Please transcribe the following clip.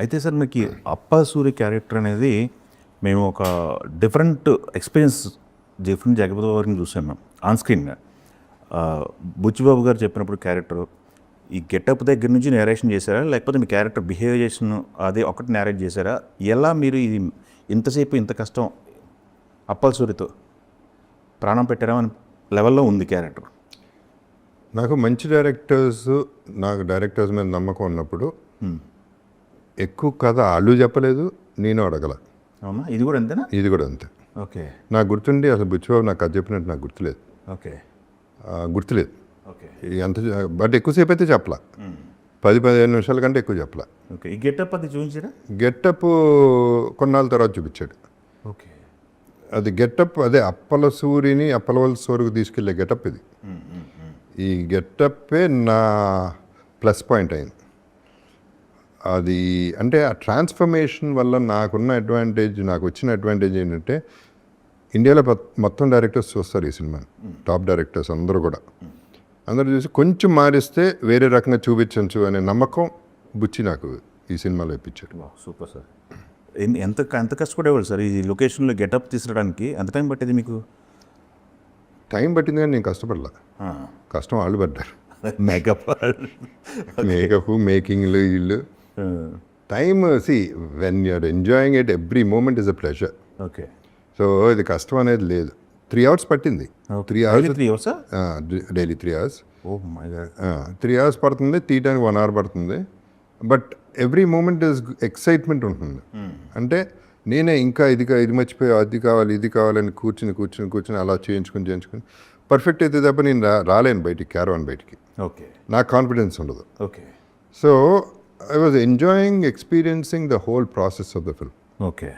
అయితే సార్ మీకు అప్పా సూరి క్యారెక్టర్ అనేది మేము ఒక డిఫరెంట్ ఎక్స్పీరియన్స్ డిఫరెంట్ జగపతి వారిని చూసాం మేము ఆన్ స్క్రీన్గా. బుచ్చిబాబు గారు చెప్పినప్పుడు క్యారెక్టర్ ఈ గెటప్ దగ్గర నుంచి నేరేషన్ చేశారా, లేకపోతే మీ క్యారెక్టర్ బిహేవియేషన్ అదే ఒకటి నేరేట్ చేశారా? ఎలా మీరు ఇది ఇంతసేపు ఇంత కష్టం అప్పల్ సూరితో ప్రాణం పెట్టారా అని లెవెల్లో ఉంది క్యారెక్టర్? నాకు డైరెక్టర్స్ మీద నమ్మకం ఉన్నప్పుడు ఎక్కువ కథ వాళ్ళు చెప్పలేదు, నేను అడగల. అవునా? ఇది కూడా అంతేనా? ఇది కూడా అంతే. ఓకే. నాకు గుర్తుండి అసలు బుచ్చిబాబు నాకు కథ చెప్పినట్టు నాకు గుర్తులేదు. ఓకే. గుర్తులేదు. ఓకే. ఎంత బట్ ఎక్కువసేపు అయితే చెప్పలా, 10-15 నిమిషాల కంటే ఎక్కువ చెప్పలా. ఓకే. ఈ గెటప్ అది చూపించారా? గెటప్ కొన్నాళ్ళ తర్వాత చూపించాడు. ఓకే. అది గెటప్ అదే అప్పలవల్ సూరికి తీసుకెళ్లే గెటప్ ఇది. ఈ గెటప్పే నా ప్లస్ పాయింట్ అయింది. అది అంటే ఆ ట్రాన్స్ఫర్మేషన్ వల్ల నాకు వచ్చిన అడ్వాంటేజ్ ఏంటంటే ఇండియాలో మొత్తం డైరెక్టర్స్ చూస్తారు ఈ సినిమాని, టాప్ డైరెక్టర్స్ అందరూ చూసి కొంచెం మారిస్తే వేరే రకంగా చూపించచ్చు అనే నమ్మకం బుచ్చి నాకు ఈ సినిమాలో ఇప్పించాడు. Super sir. ఎంత కష్టపడేవాళ్ళు సార్ ఈ లొకేషన్లో గెటప్ తీసుకురావడానికి? ఎంత టైం పట్టేది మీకు? టైం పట్టింది కానీ నేను కష్టపడలా, కష్టం వాళ్ళు పడ్డారు. మేకప్ మేకింగ్లు వీళ్ళు time when you're enjoying it every moment is a pleasure. Okay. So ఇది కష్టం అనేది లేదు. 3 hours పట్టింది. 3 hours daily 3 hours. Oh my god. 3 hours పడుతుంది, తీయడానికి 1 hour పడుతుంది. But every moment is excitement ఉంటుంది. అంటే నేనే ఇంకా ఇది మర్చిపోయి ఇది కావాలని కూర్చుని అలా చేయించుకుని పర్ఫెక్ట్ అయితే తప్ప నేను రాలేను బయటికి, క్యారవాన్ బయటికి. ఓకే. నాకు కాన్ఫిడెన్స్ ఉండదు. Okay. So I was enjoying experiencing the whole process of the film. Okay.